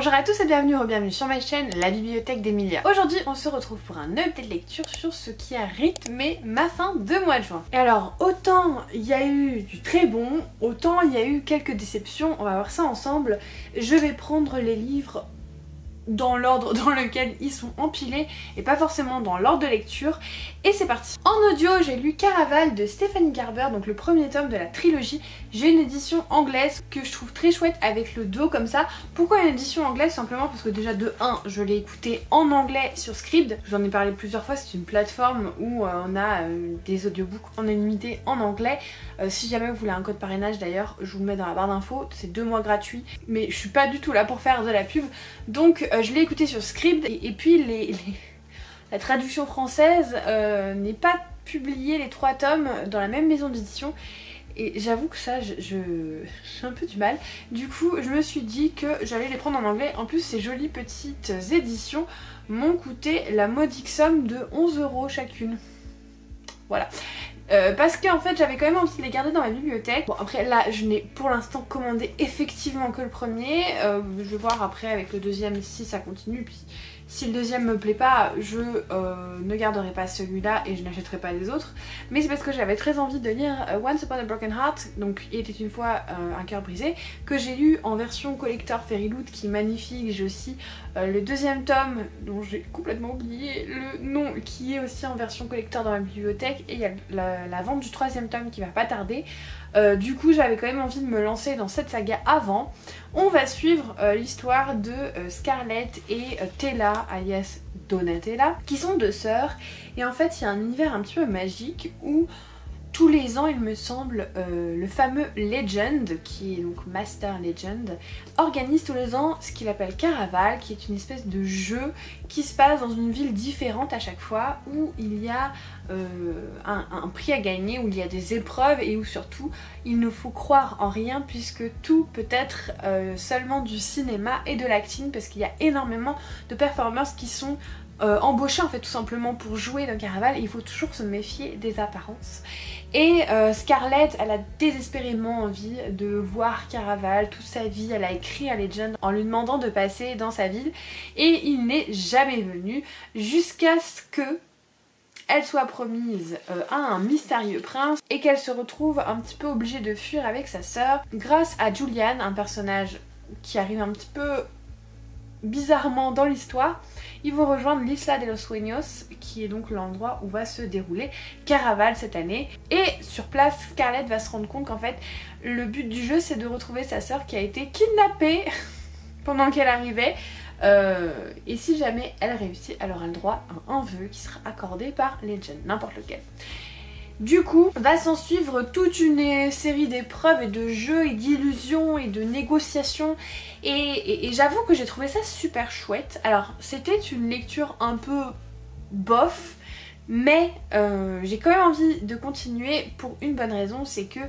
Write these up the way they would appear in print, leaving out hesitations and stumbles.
Bonjour à tous et bienvenue sur ma chaîne, la bibliothèque d'Emilia. Aujourd'hui on se retrouve pour un update lecture sur ce qui a rythmé ma fin de mois de juin. Et alors autant il y a eu du très bon, autant il y a eu quelques déceptions, on va voir ça ensemble. Je vais prendre les livres dans l'ordre dans lequel ils sont empilés et pas forcément dans l'ordre de lecture. Et c'est parti. En audio j'ai lu Caraval de Stephanie Garber, donc le premier tome de la trilogie. J'ai une édition anglaise que je trouve très chouette avec le dos comme ça. Pourquoi une édition anglaise? Simplement parce que déjà de 1 je l'ai écouté en anglais sur Scribd. J'en ai parlé plusieurs fois, c'est une plateforme où on a des audiobooks en illimité en anglais. Si jamais vous voulez un code parrainage d'ailleurs, je vous le mets dans la barre d'infos, c'est 2 mois gratuits. Mais je suis pas du tout là pour faire de la pub. Donc je l'ai écouté sur Scribd et puis la traduction française n'est pas publiée les 3 tomes dans la même maison d'édition. Et j'avoue que ça, j'ai un peu du mal. Du coup, je me suis dit que j'allais les prendre en anglais. En plus, ces jolies petites éditions m'ont coûté la modique somme de 11 € chacune. Voilà. Parce qu'en fait j'avais quand même envie de les garder dans ma bibliothèque. Bon après là je n'ai pour l'instant commandé effectivement que le premier. Je vais voir après avec le deuxième si ça continue. Puis si le deuxième me plaît pas, je ne garderai pas celui-là et je n'achèterai pas les autres. Mais c'est parce que j'avais très envie de lire Once Upon a Broken Heart, donc Il était une fois un cœur brisé, que j'ai lu en version collector Fairyloot qui est magnifique. J'ai aussi le deuxième tome dont j'ai complètement oublié le nom qui est aussi en version collector dans ma bibliothèque. Et il y a la vente du troisième tome qui va pas tarder. Du coup j'avais quand même envie de me lancer dans cette saga avant. On va suivre l'histoire de Scarlett et Tella alias Donatella qui sont 2 sœurs et en fait il y a un univers un petit peu magique où tous les ans il me semble le fameux Legend qui est donc Master Legend organise tous les ans ce qu'il appelle Caraval qui est une espèce de jeu qui se passe dans une ville différente à chaque fois où il y a un prix à gagner, où il y a des épreuves et où surtout il ne faut croire en rien puisque tout peut être seulement du cinéma et de l'acting parce qu'il y a énormément de performers qui sont embauchés en fait tout simplement pour jouer dans Caraval et il faut toujours se méfier des apparences. Et Scarlett elle a désespérément envie de voir Caraval toute sa vie, elle a écrit à Legend en lui demandant de passer dans sa ville et il n'est jamais venu jusqu'à ce que elle soit promise à un mystérieux prince et qu'elle se retrouve un petit peu obligée de fuir avec sa sœur grâce à Julian, un personnage qui arrive un petit peu bizarrement dans l'histoire. Ils vont rejoindre l'Isla de los Sueños qui est donc l'endroit où va se dérouler Caraval cette année et sur place Scarlett va se rendre compte qu'en fait le but du jeu c'est de retrouver sa sœur qui a été kidnappée pendant qu'elle arrivait. Et si jamais elle réussit, elle aura le droit à un vœu qui sera accordé par Legend, n'importe lequel. Du coup, va s'en suivre toute une série d'épreuves et de jeux et d'illusions et de négociations et j'avoue que j'ai trouvé ça super chouette. Alors c'était une lecture un peu bof, mais j'ai quand même envie de continuer pour une bonne raison, c'est que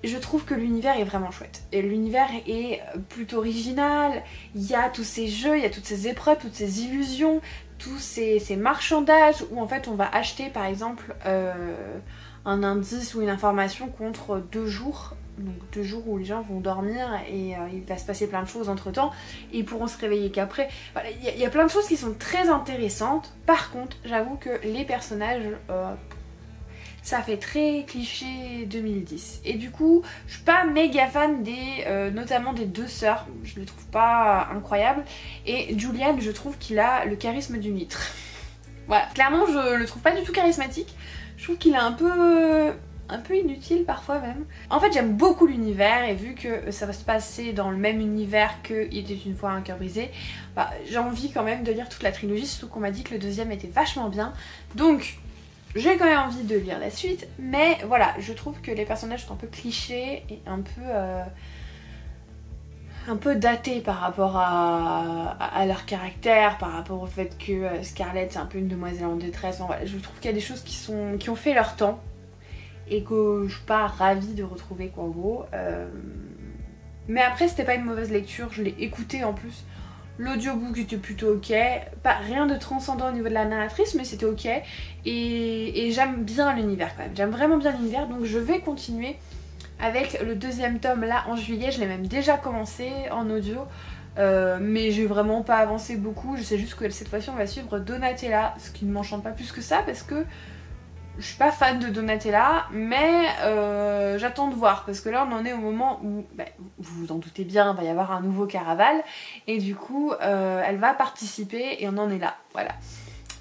je trouve que l'univers est vraiment chouette. Et l'univers est plutôt original, il y a tous ces jeux, il y a toutes ces épreuves, toutes ces illusions, tous ces marchandages où en fait on va acheter par exemple un indice ou une information contre 2 jours. Donc 2 jours où les gens vont dormir et il va se passer plein de choses entre temps et ils pourront se réveiller qu'après. Voilà, il y a plein de choses qui sont très intéressantes. Par contre j'avoue que les personnages ça fait très cliché 2010 et du coup je suis pas méga fan notamment des 2 sœurs, je les trouve pas incroyables et Julian je trouve qu'il a le charisme d'une huître. Voilà, clairement je le trouve pas du tout charismatique, je trouve qu'il est un peu inutile parfois même. En fait j'aime beaucoup l'univers et vu que ça va se passer dans le même univers que Il était une fois un cœur brisé, bah, j'ai envie quand même de lire toute la trilogie, surtout qu'on m'a dit que le deuxième était vachement bien. Donc j'ai quand même envie de lire la suite, mais voilà, je trouve que les personnages sont un peu clichés et un peu datés par rapport à leur caractère, par rapport au fait que Scarlett c'est un peu une demoiselle en détresse. Enfin, voilà, je trouve qu'il y a des choses qui ont fait leur temps et que je suis pas ravie de retrouver quoi en gros. Mais après c'était pas une mauvaise lecture, je l'ai écouté en plus. L'audiobook était plutôt ok, pas rien de transcendant au niveau de la narratrice mais c'était ok et j'aime bien l'univers quand même, j'aime vraiment bien l'univers donc je vais continuer avec le deuxième tome là en juillet, je l'ai même déjà commencé en audio mais j'ai vraiment pas avancé beaucoup. Je sais juste que cette fois-ci on va suivre Donatella, ce qui ne m'enchante pas plus que ça parce que je suis pas fan de Donatella, mais j'attends de voir parce que là on en est au moment où, vous vous en doutez bien, il va y avoir un nouveau Caraval et du coup elle va participer et on en est là, voilà.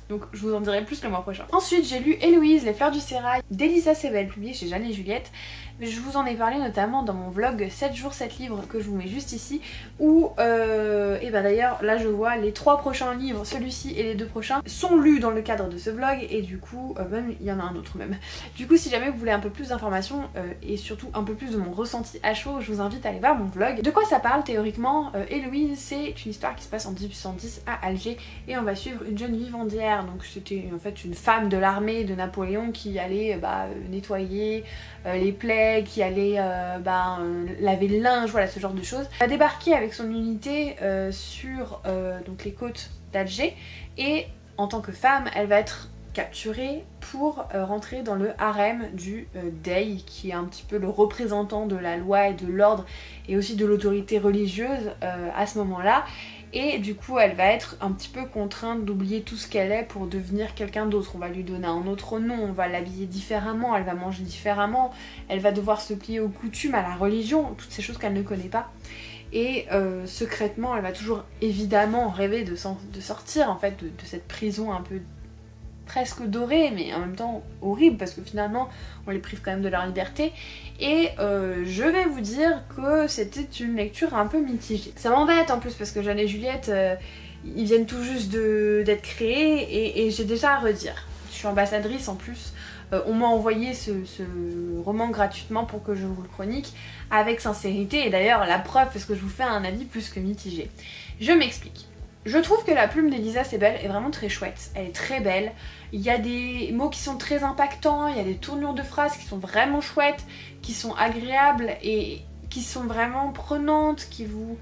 Donc je vous en dirai plus le mois prochain. Ensuite j'ai lu Héloïse, les fleurs du sérail d'Elisa Sebel, publié chez Jeanne et Juliette. Je vous en ai parlé notamment dans mon vlog 7 jours 7 livres que je vous mets juste ici, où et ben d'ailleurs là je vois les 3 prochains livres, celui-ci et les 2 prochains sont lus dans le cadre de ce vlog et du coup même il y en a un autre même. Du coup si jamais vous voulez un peu plus d'informations et surtout un peu plus de mon ressenti à chaud, je vous invite à aller voir mon vlog. De quoi ça parle théoriquement? Héloïse, c'est une histoire qui se passe en 1810 à Alger et on va suivre une jeune vivandière, donc c'était en fait une femme de l'armée de Napoléon qui allait nettoyer les plaies, qui allait laver le linge, voilà ce genre de choses. Elle va débarquer avec son unité sur donc les côtes d'Alger et en tant que femme elle va être capturée pour rentrer dans le harem du Dey, qui est un petit peu le représentant de la loi et de l'ordre et aussi de l'autorité religieuse à ce moment-là. Et du coup elle va être un petit peu contrainte d'oublier tout ce qu'elle est pour devenir quelqu'un d'autre. On va lui donner un autre nom, on va l'habiller différemment, elle va manger différemment, elle va devoir se plier aux coutumes, à la religion, toutes ces choses qu'elle ne connaît pas. Et secrètement elle va toujours évidemment rêver de sortir en fait de cette prison un peu presque dorée mais en même temps horrible parce que finalement on les prive quand même de leur liberté. Et je vais vous dire que c'était une lecture un peu mitigée. Ça m'embête en plus parce que Jeanne et Juliette ils viennent tout juste d'être créés et j'ai déjà à redire. Je suis ambassadrice en plus, on m'a envoyé ce roman gratuitement pour que je vous le chronique avec sincérité et d'ailleurs la preuve parce que je vous fais un avis plus que mitigé. Je m'explique. Je trouve que la plume d'Elisa Sebel est vraiment très chouette, elle est très belle, il y a des mots qui sont très impactants, il y a des tournures de phrases qui sont vraiment chouettes, qui sont agréables et qui sont vraiment prenantes, qui vous...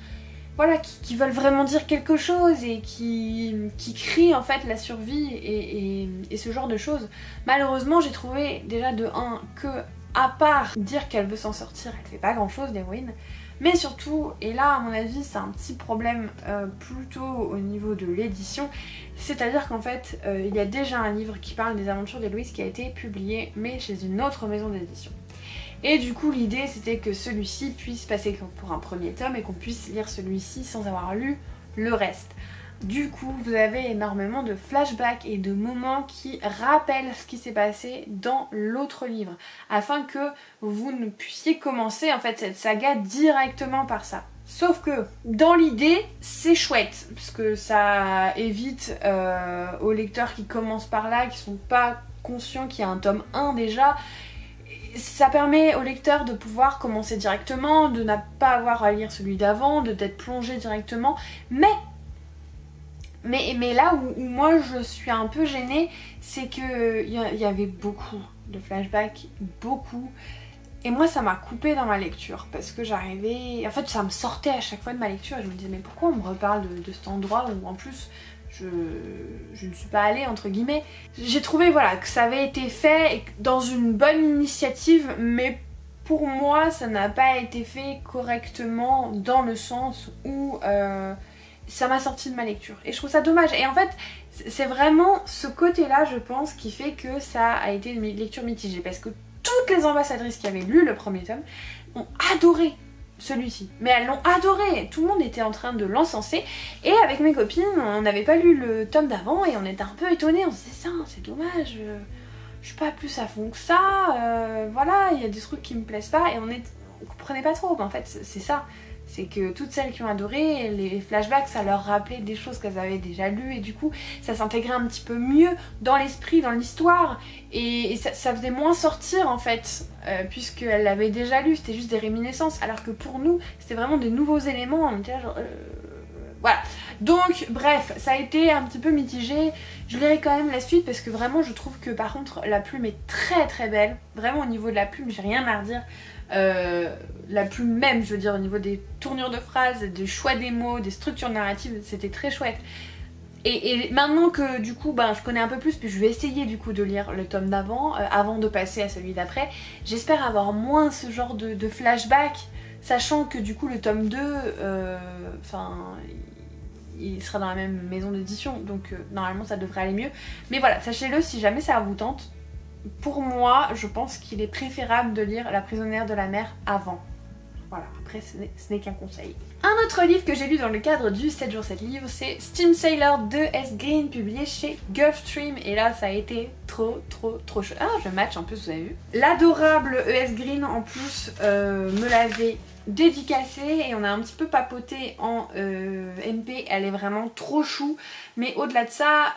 voilà, qui veulent vraiment dire quelque chose et qui crient en fait la survie et ce genre de choses. Malheureusement j'ai trouvé déjà de 1 que à part dire qu'elle veut s'en sortir, elle fait pas grand chose l'héroïne. Mais surtout, et là à mon avis c'est un petit problème plutôt au niveau de l'édition, c'est-à-dire qu'en fait il y a déjà un livre qui parle des aventures d'Héloïse qui a été publié mais chez une autre maison d'édition. Et du coup l'idée c'était que celui-ci puisse passer pour un premier tome et qu'on puisse lire celui-ci sans avoir lu le reste. Du coup vous avez énormément de flashbacks et de moments qui rappellent ce qui s'est passé dans l'autre livre afin que vous ne puissiez commencer en fait cette saga directement par ça. Sauf que dans l'idée c'est chouette parce que ça évite aux lecteurs qui commencent par là, qui sont pas conscients qu'il y a un tome 1 déjà, ça permet aux lecteurs de pouvoir commencer directement, de ne pas avoir à lire celui d'avant, d'être plongé directement, mais là où moi je suis un peu gênée, c'est qu'il y avait beaucoup de flashbacks, beaucoup. Et moi ça m'a coupée dans ma lecture parce que j'arrivais... En fait ça me sortait à chaque fois de ma lecture et je me disais mais pourquoi on me reparle de cet endroit où en plus je ne suis pas allée entre guillemets. J'ai trouvé voilà que ça avait été fait dans une bonne initiative mais pour moi ça n'a pas été fait correctement dans le sens où... ça m'a sorti de ma lecture et je trouve ça dommage et en fait c'est vraiment ce côté là je pense qui fait que ça a été une lecture mitigée parce que toutes les ambassadrices qui avaient lu le premier tome ont adoré celui-ci, mais elles l'ont adoré, tout le monde était en train de l'encenser et avec mes copines on n'avait pas lu le tome d'avant et on était un peu étonnés, on se disait ça c'est dommage, je suis pas plus à fond que ça, voilà il y a des trucs qui me plaisent pas et on comprenait pas trop, mais en fait c'est ça. C'est que toutes celles qui ont adoré, les flashbacks ça leur rappelait des choses qu'elles avaient déjà lues et du coup ça s'intégrait un petit peu mieux dans l'esprit, dans l'histoire et ça faisait moins sortir en fait puisqu'elles l'avaient déjà lu, c'était juste des réminiscences alors que pour nous c'était vraiment des nouveaux éléments, on était là genre voilà. Donc bref, ça a été un petit peu mitigé, je lirai quand même la suite parce que vraiment je trouve que par contre la plume est très très belle, vraiment au niveau de la plume j'ai rien à redire. La plume même, je veux dire au niveau des tournures de phrases, des choix des mots, des structures narratives, c'était très chouette. Et maintenant que du coup je connais un peu plus, puis je vais essayer du coup de lire le tome d'avant, avant de passer à celui d'après, j'espère avoir moins ce genre de flashback sachant que du coup le tome 2, il sera dans la même maison d'édition, donc normalement ça devrait aller mieux. Mais voilà, sachez-le si jamais ça vous tente. Pour moi, je pense qu'il est préférable de lire La prisonnière de la mer avant. Voilà, après ce n'est qu'un conseil. Un autre livre que j'ai lu dans le cadre du 7 jours 7 livres, c'est Steam Sailor de S. Green, publié chez Gulfstream. Et là, ça a été trop chaud. Ah, je match un peu, vous avez vu. L'adorable E.S. Green, en plus, me l'avait dédicacée et on a un petit peu papoté en MP. Elle est vraiment trop chou. Mais au-delà de ça,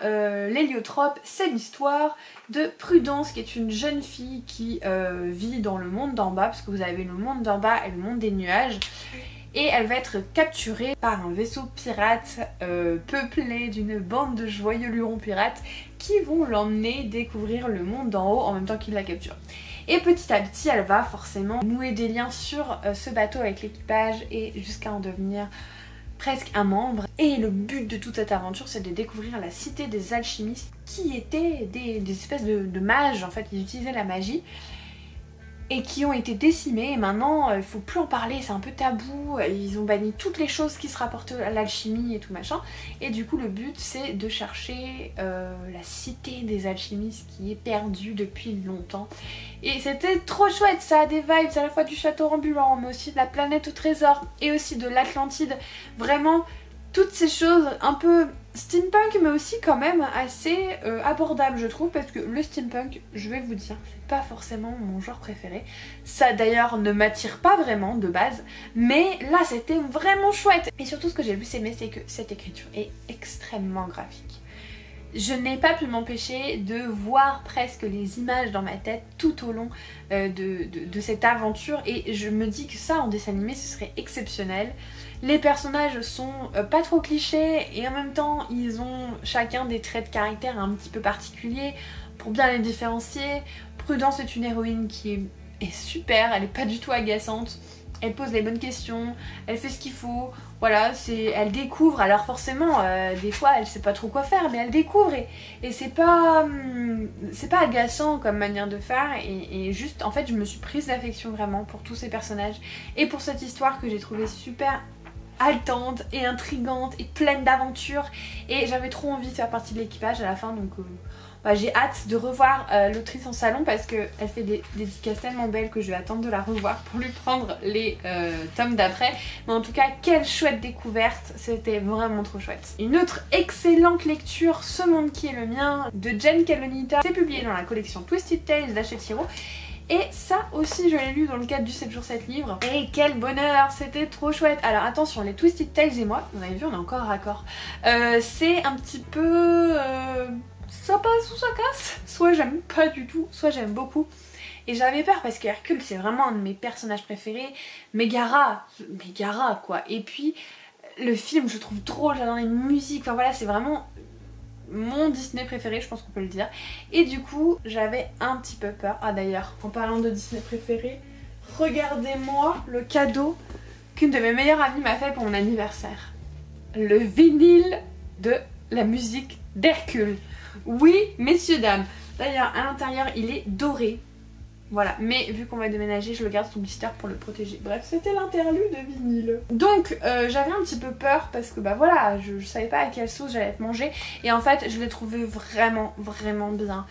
l'héliotrope, c'est l'histoire de Prudence, qui est une jeune fille qui vit dans le monde d'en bas, parce que vous avez le monde d'en bas et le monde des nuages. Et elle va être capturée par un vaisseau pirate peuplé d'une bande de joyeux lurons pirates qui vont l'emmener découvrir le monde d'en haut en même temps qu'ils la capturent. Et petit à petit, elle va forcément nouer des liens sur ce bateau avec l'équipage et jusqu'à en devenir presque un membre. Et le but de toute cette aventure, c'est de découvrir la cité des alchimistes, qui étaient des espèces de mages. En fait, ils utilisaient la magie et qui ont été décimés. Et maintenant, il faut plus en parler, c'est un peu tabou. Ils ont banni toutes les choses qui se rapportent à l'alchimie et tout machin. Et du coup, le but, c'est de chercher la cité des alchimistes qui est perdue depuis longtemps. Et c'était trop chouette, ça a des vibes à la fois du château ambulant, mais aussi de la planète au trésor, et aussi de l'Atlantide. Vraiment, toutes ces choses un peu steampunk, mais aussi quand même assez abordable, je trouve, parce que le steampunk, je vais vous dire, c'est pas forcément mon genre préféré. Ça d'ailleurs ne m'attire pas vraiment de base, mais là c'était vraiment chouette. Et surtout, ce que j'ai le plus aimé, c'est que cette écriture est extrêmement graphique. Je n'ai pas pu m'empêcher de voir presque les images dans ma tête tout au long de cette aventure, et je me dis que ça en dessin animé ce serait exceptionnel. Les personnages sont pas trop clichés et en même temps ils ont chacun des traits de caractère un petit peu particuliers pour bien les différencier. Prudence est une héroïne qui est super, elle est pas du tout agaçante. Elle pose les bonnes questions, elle fait ce qu'il faut, voilà, elle découvre. Alors forcément, des fois elle sait pas trop quoi faire, mais elle découvre et c'est pas agaçant comme manière de faire, et juste en fait je me suis prise d'affection vraiment pour tous ces personnages et pour cette histoire que j'ai trouvée super haletante et intrigante et pleine d'aventures, et j'avais trop envie de faire partie de l'équipage à la fin, donc j'ai hâte de revoir l'autrice en salon parce qu'elle fait des dédicaces tellement belles que je vais attendre de la revoir pour lui prendre les tomes d'après. Mais en tout cas, quelle chouette découverte, c'était vraiment trop chouette. Une autre excellente lecture, Ce monde qui est le mien, de Jen Kalonita. C'est publié dans la collection Twisted Tales d'Hachette Hiro. Et ça aussi je l'ai lu dans le cadre du 7 jours 7 livres. Et quel bonheur, c'était trop chouette. Alors attention, les Twisted Tales et moi, vous avez vu, on est encore raccord. C'est un petit peu... ça passe ou ça casse. Soit j'aime pas du tout, soit j'aime beaucoup. Et j'avais peur parce que Hercule c'est vraiment un de mes personnages préférés. Megara quoi. Et puis le film je trouve drôle, j'adore les musiques, enfin voilà, c'est vraiment mon Disney préféré, je pense qu'on peut le dire. Et du coup j'avais un petit peu peur. Ah d'ailleurs, en parlant de Disney préféré, regardez-moi le cadeau qu'une de mes meilleures amies m'a fait pour mon anniversaire. Le vinyle de la musique d'Hercule. Oui, messieurs, dames. D'ailleurs, à l'intérieur, il est doré. Voilà, mais vu qu'on va déménager, je le garde sous blister pour le protéger. Bref, c'était l'interlude de vinyle. Donc, j'avais un petit peu peur parce que, bah voilà, je savais pas à quelle sauce j'allais être mangée. Et en fait, je l'ai trouvé vraiment bien.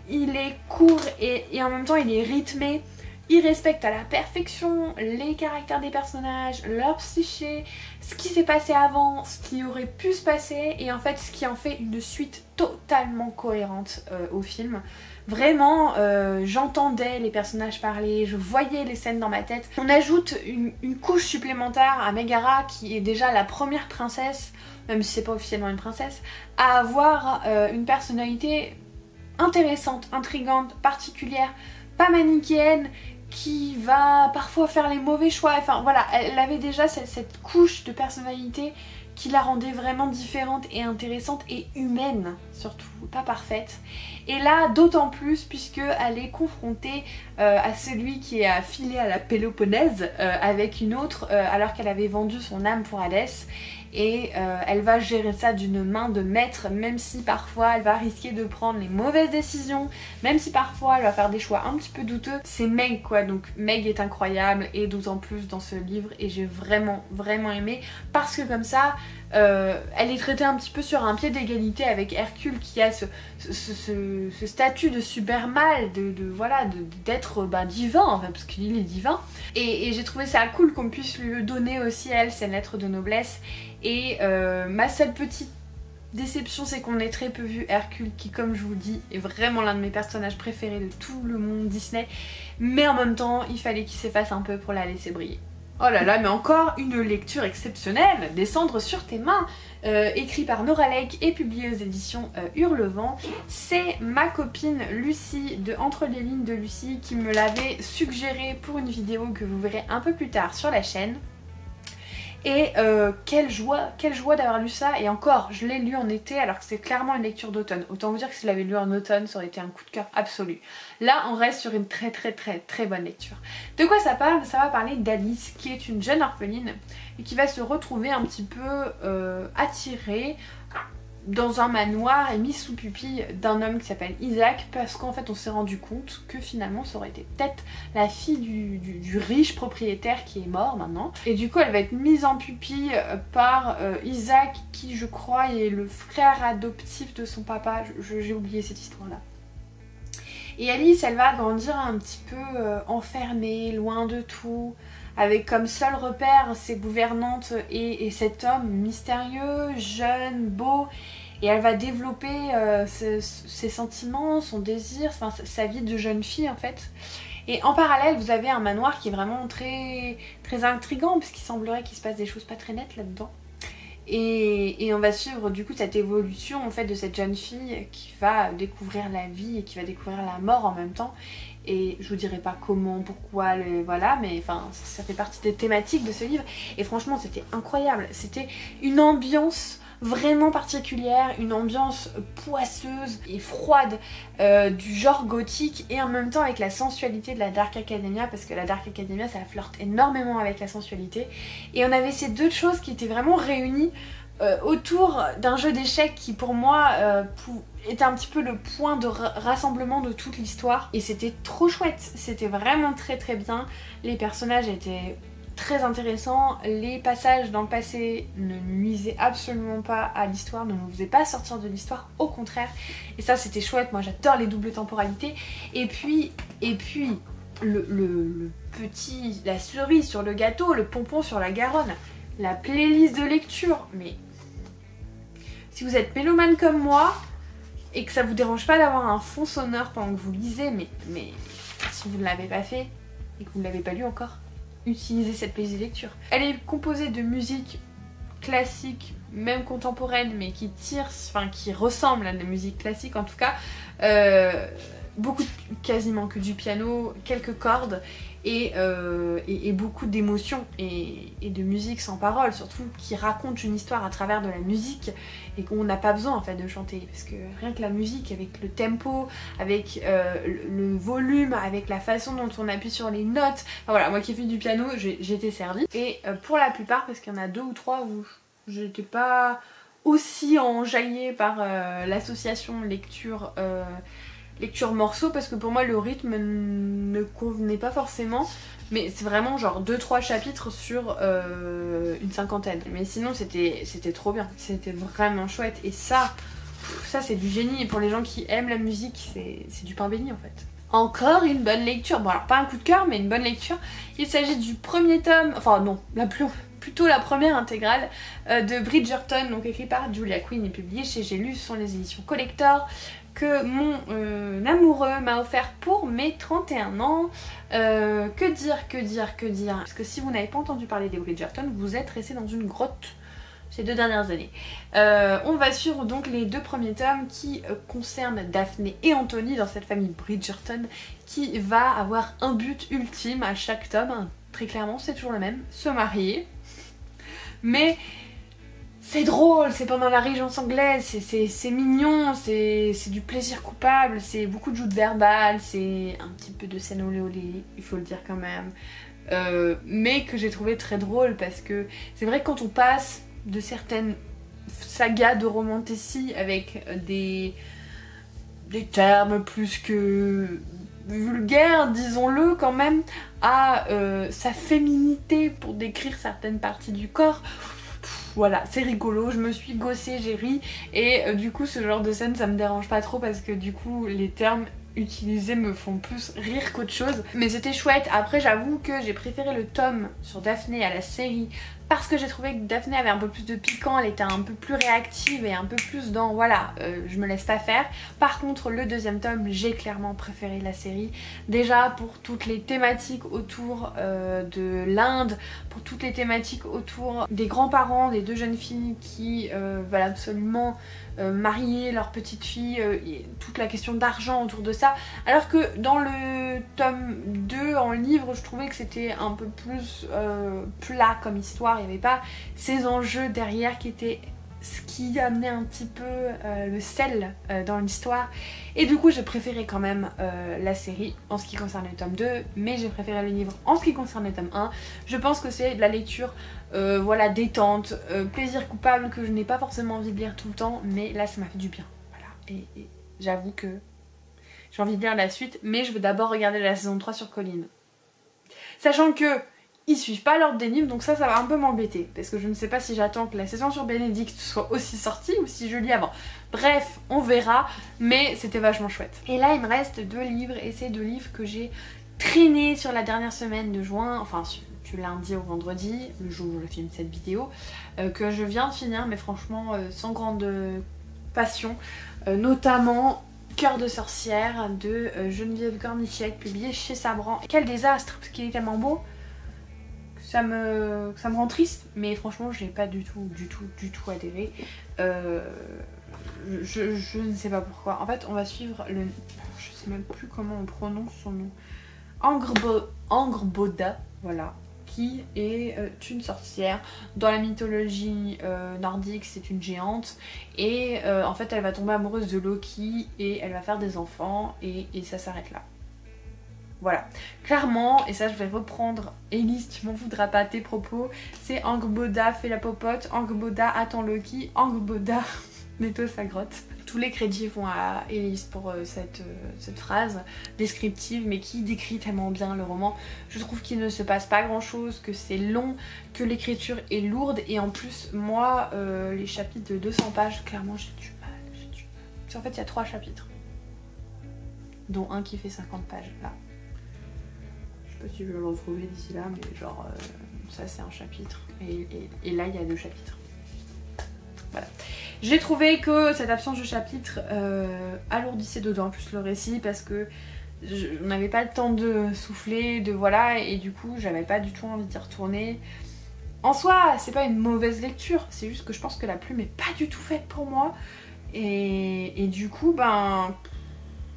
Il est court et en même temps, il est rythmé. Il respecte à la perfection les caractères des personnages, leur psyché, ce qui s'est passé avant, ce qui aurait pu se passer, et en fait ce qui en fait une suite totalement cohérente au film. Vraiment, j'entendais les personnages parler, je voyais les scènes dans ma tête. On ajoute une couche supplémentaire à Megara, qui est déjà la première princesse, même si c'est pas officiellement une princesse, à avoir une personnalité intéressante, intrigante, particulière, pas manichéenne, qui va parfois faire les mauvais choix. Enfin voilà, elle avait déjà cette couche de personnalité qui la rendait vraiment différente et intéressante et humaine surtout, pas parfaite. Et là d'autant plus puisque elle est confrontée à celui qui est affilé à la Péloponnèse avec une autre alors qu'elle avait vendu son âme pour Hadès. Et elle va gérer ça d'une main de maître, même si parfois elle va risquer de prendre les mauvaises décisions, même si parfois elle va faire des choix un petit peu douteux. C'est Meg quoi, donc Meg est incroyable et d'autant plus dans ce livre et j'ai vraiment aimé parce que comme ça elle est traitée un petit peu sur un pied d'égalité avec Hercule qui a ce statut de super mâle, d'être divin en fait, parce qu'il est divin. Et j'ai trouvé ça cool qu'on puisse lui donner aussi à elle ses lettres de noblesse. Et ma seule petite déception c'est qu'on ait très peu vu Hercule qui comme je vous dis est vraiment l'un de mes personnages préférés de tout le monde Disney, mais en même temps il fallait qu'il s'efface un peu pour la laisser briller. Oh là là, mais encore une lecture exceptionnelle, Descendre sur tes mains, écrit par Nora Lake et publié aux éditions Hurlevent. C'est ma copine Lucie de Entre les lignes de Lucie qui me l'avait suggéré pour une vidéo que vous verrez un peu plus tard sur la chaîne. Et quelle joie d'avoir lu ça. Et encore, je l'ai lu en été alors que c'est clairement une lecture d'automne. Autant vous dire que si je l'avais lu en automne, ça aurait été un coup de cœur absolu. Là, on reste sur une très bonne lecture. De quoi ça parle? Ça va parler d'Alice, qui est une jeune orpheline et qui va se retrouver un petit peu attirée dans un manoir et mise sous pupille d'un homme qui s'appelle Isaac, parce qu'en fait on s'est rendu compte que finalement ça aurait été peut-être la fille du riche propriétaire qui est mort maintenant. Et du coup elle va être mise en pupille par Isaac qui je crois est le frère adoptif de son papa, j'ai oublié cette histoire là. Et Alice elle va grandir un petit peu enfermée, loin de tout, avec comme seul repère ses gouvernantes et cet homme mystérieux, jeune, beau. Et elle va développer ses sentiments, son désir, enfin sa vie de jeune fille en fait. Et en parallèle vous avez un manoir qui est vraiment très intriguant puisqu'il semblerait qu'il se passe des choses pas très nettes là-dedans. Et on va suivre du coup cette évolution en fait de cette jeune fille qui va découvrir la vie et qui va découvrir la mort en même temps. Et je vous dirai pas comment, pourquoi, voilà, mais enfin ça fait partie des thématiques de ce livre. Et franchement c'était incroyable, c'était une ambiance vraiment particulière, une ambiance poisseuse et froide du genre gothique et en même temps avec la sensualité de la Dark Academia, parce que la Dark Academia ça flirte énormément avec la sensualité. Et on avait ces deux choses qui étaient vraiment réunies autour d'un jeu d'échecs qui pour moi était un petit peu le point de rassemblement de toute l'histoire. Et c'était trop chouette, c'était vraiment très bien. Les personnages étaient très intéressants, les passages dans le passé ne nuisaient absolument pas à l'histoire, ne nous faisaient pas sortir de l'histoire, au contraire. Et ça c'était chouette, moi j'adore les doubles temporalités. Et puis le petit, la cerise sur le gâteau, le pompon sur la Garonne, la playlist de lecture. Mais si vous êtes mélomane comme moi et que ça vous dérange pas d'avoir un fond sonore pendant que vous lisez, mais si vous ne l'avez pas fait et que vous ne l'avez pas lu encore, utilisez cette playlist de lecture. Elle est composée de musique classique, même contemporaine, mais qui tire, enfin qui ressemble à de la musique classique en tout cas. Quasiment que du piano, quelques cordes et beaucoup d'émotions et de musique sans parole, surtout qui raconte une histoire à travers de la musique et qu'on n'a pas besoin en fait de chanter, parce que rien que la musique avec le tempo, avec le volume, avec la façon dont on appuie sur les notes, enfin voilà, moi qui fais du piano j'ai été servie. Et pour la plupart, parce qu'il y en a 2 ou 3 où j'étais pas aussi enjaillée par l'association lecture morceau, parce que pour moi le rythme ne convenait pas forcément, mais c'est vraiment genre 2-3 chapitres sur une cinquantaine. Mais sinon c'était trop bien, c'était vraiment chouette. Et ça c'est du génie, et pour les gens qui aiment la musique c'est du pain béni en fait. Encore une bonne lecture, bon alors pas un coup de cœur mais une bonne lecture. Il s'agit du premier tome, enfin non, plutôt la première intégrale de Bridgerton, donc écrit par Julia Quinn et publié chez J'ai lu, ce sont les éditions Collector, que mon amoureux m'a offert pour mes 31 ans. Que dire, parce que si vous n'avez pas entendu parler des Bridgerton, vous êtes resté dans une grotte ces 2 dernières années. On va suivre donc les 2 premiers tomes qui concernent Daphné et Anthony dans cette famille Bridgerton qui va avoir un but ultime à chaque tome, très clairement c'est toujours le même, se marier. Mais c'est drôle, c'est pendant la Régence anglaise, c'est mignon, c'est du plaisir coupable, c'est beaucoup de joutes verbales, c'est un petit peu de scène olé olé, il faut le dire quand même. Mais que j'ai trouvé très drôle parce que c'est vrai que quand on passe de certaines sagas de romantécie avec des termes plus que vulgaires, disons-le quand même, à sa féminité pour décrire certaines parties du corps. Voilà, c'est rigolo, je me suis gossée, j'ai ri et du coup ce genre de scène ça me dérange pas trop parce que du coup les termes utilisés me font plus rire qu'autre chose. Mais c'était chouette. Après j'avoue que j'ai préféré le tome sur Daphné à la série parce que j'ai trouvé que Daphné avait un peu plus de piquant, elle était un peu plus réactive et un peu plus dans voilà, je me laisse pas faire. Par contre le deuxième tome, j'ai clairement préféré la série. Déjà pour toutes les thématiques autour de l'Inde, pour toutes les thématiques autour des grands-parents des deux jeunes filles qui veulent absolument marier leur petite fille, toute la question d'argent autour de ça. Alors que dans le tome 2 en livre, je trouvais que c'était un peu plus plat comme histoire. Il n'y avait pas ces enjeux derrière qui étaient ce qui amenait un petit peu le sel dans l'histoire. Et du coup j'ai préféré quand même la série en ce qui concerne le tome 2, mais j'ai préféré le livre en ce qui concerne le tome 1. Je pense que c'est de la lecture voilà, détente, plaisir coupable que je n'ai pas forcément envie de lire tout le temps, mais là ça m'a fait du bien. Voilà. Et j'avoue que j'ai envie de lire la suite, mais je veux d'abord regarder la saison 3 sur Colline. Sachant que ils suivent pas l'ordre des livres, donc ça va un peu m'embêter. Parce que je ne sais pas si j'attends que la saison sur Bénédicte soit aussi sortie ou si je lis avant. Bref, on verra, mais c'était vachement chouette. Et là, il me reste 2 livres, et c'est 2 livres que j'ai traînés sur la dernière semaine de juin, enfin du lundi au vendredi, le jour où je filme cette vidéo, que je viens de finir, mais franchement sans grande passion, notamment Cœur de sorcière de Geneviève Gornichec, publié chez Sabran. Quel désastre, parce qu'il est tellement beau. Ça me rend triste, mais franchement je n'ai pas du tout adhéré. Je ne sais pas pourquoi. En fait on va suivre le... Je sais même plus comment on prononce son nom. Angrboda, voilà, qui est une sorcière. Dans la mythologie nordique c'est une géante. Et en fait elle va tomber amoureuse de Loki et elle va faire des enfants et ça s'arrête là. Voilà, clairement, et ça je vais reprendre, Elise tu m'en voudras pas tes propos, c'est Angrboda fait la popote, Angrboda attend Loki, Angrboda nettoie sa grotte. Tous les crédits vont à Elise pour cette phrase descriptive, mais qui décrit tellement bien le roman. Je trouve qu'il ne se passe pas grand chose, que c'est long, que l'écriture est lourde, et en plus moi les chapitres de 200 pages, clairement j'ai du mal. Parce qu'en fait il y a 3 chapitres, dont un qui fait 50 pages là. Je sais pas si je vais le retrouver d'ici là, mais genre ça c'est un chapitre et là il y a 2 chapitres. Voilà. J'ai trouvé que cette absence de chapitre alourdissait d'autant plus le récit parce que on n'avait pas le temps de souffler, de voilà, et du coup j'avais pas du tout envie d'y retourner. En soi c'est pas une mauvaise lecture, c'est juste que je pense que la plume est pas du tout faite pour moi et du coup ben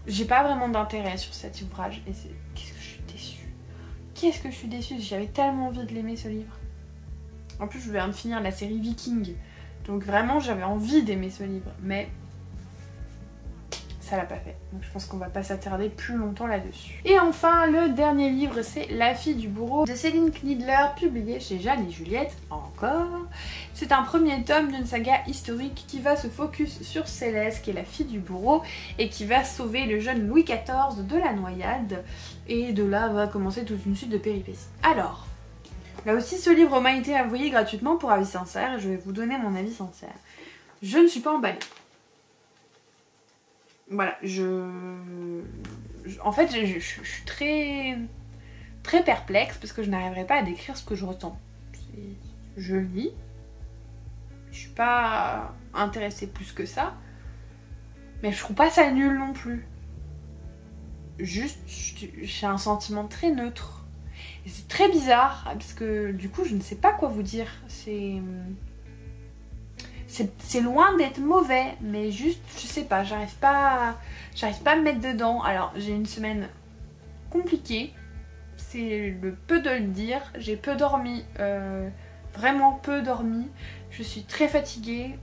j'ai pas vraiment d'intérêt sur cet ouvrage et c'est... Qu'est-ce que je suis déçue, j'avais tellement envie de l'aimer ce livre. En plus je viens de finir la série Viking, donc vraiment j'avais envie d'aimer ce livre, mais ça l'a pas fait. Donc je pense qu'on va pas s'attarder plus longtemps là-dessus. Et enfin le dernier livre c'est La fille du bourreau de Céline Knidler, publié chez Jeanne et Juliette, encore. C'est un premier tome d'une saga historique qui va se focus sur Céleste qui est la fille du bourreau et qui va sauver le jeune Louis XIV de la noyade. Et de là va commencer toute une suite de péripéties. Alors, là aussi ce livre m'a été envoyé gratuitement pour avis sincère et je vais vous donner mon avis sincère. Je ne suis pas emballée. Voilà, en fait je suis très perplexe parce que je n'arriverai pas à décrire ce que je ressens. Je lis, je suis pas intéressée plus que ça, mais je trouve pas ça nul non plus. Juste, j'ai un sentiment très neutre. Et c'est très bizarre, parce que du coup, je ne sais pas quoi vous dire. C'est loin d'être mauvais, mais juste, je sais pas, j'arrive pas à me mettre dedans. Alors, j'ai une semaine compliquée, c'est le peu de le dire. J'ai peu dormi vraiment peu dormi. Je suis très fatiguée.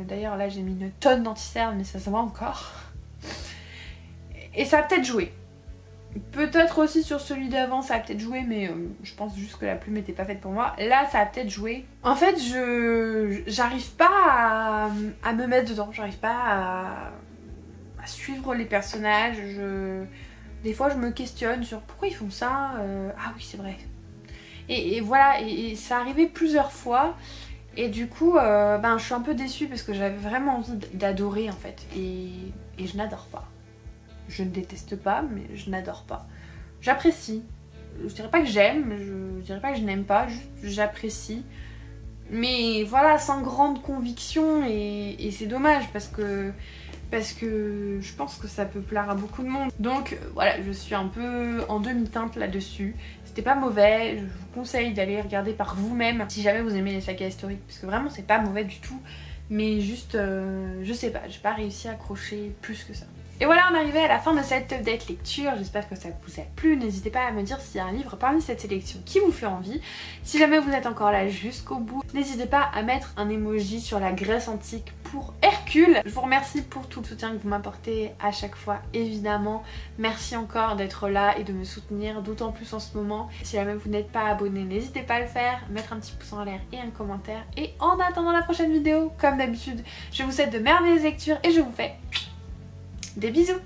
D'ailleurs là j'ai mis une tonne d'anti-cerne mais ça se voit encore. Et ça a peut-être joué. Peut-être aussi sur celui d'avant ça a peut-être joué mais je pense juste que la plume n'était pas faite pour moi. Là ça a peut-être joué. En fait j'arrive pas à me mettre dedans. J'arrive pas à suivre les personnages. Des fois je me questionne sur pourquoi ils font ça. Ah oui c'est vrai. Et voilà, et ça arrivait plusieurs fois. Et du coup je suis un peu déçue parce que j'avais vraiment envie d'adorer en fait. Et je n'adore pas. Je ne déteste pas, mais je n'adore pas. J'apprécie. Je dirais pas que j'aime, je dirais pas que je n'aime pas, juste j'apprécie. Mais voilà, sans grande conviction et c'est dommage parce que je pense que ça peut plaire à beaucoup de monde. Donc voilà, je suis un peu en demi-teinte là-dessus. C'était pas mauvais, je vous conseille d'aller regarder par vous-même si jamais vous aimez les sagas historiques. Parce que vraiment c'est pas mauvais du tout. Mais juste, je sais pas, j'ai pas réussi à accrocher plus que ça. Et voilà, on est arrivé à la fin de cette update lecture, j'espère que ça vous a plu, n'hésitez pas à me dire s'il y a un livre parmi cette sélection qui vous fait envie. Si jamais vous êtes encore là jusqu'au bout, n'hésitez pas à mettre un emoji sur la Grèce antique pour Hercule. Je vous remercie pour tout le soutien que vous m'apportez à chaque fois, évidemment. Merci encore d'être là et de me soutenir, d'autant plus en ce moment. Si jamais vous n'êtes pas abonné, n'hésitez pas à le faire, mettre un petit pouce en l'air et un commentaire. Et en attendant la prochaine vidéo, comme d'habitude, je vous souhaite de merveilleuses lectures et je vous fais des bisous.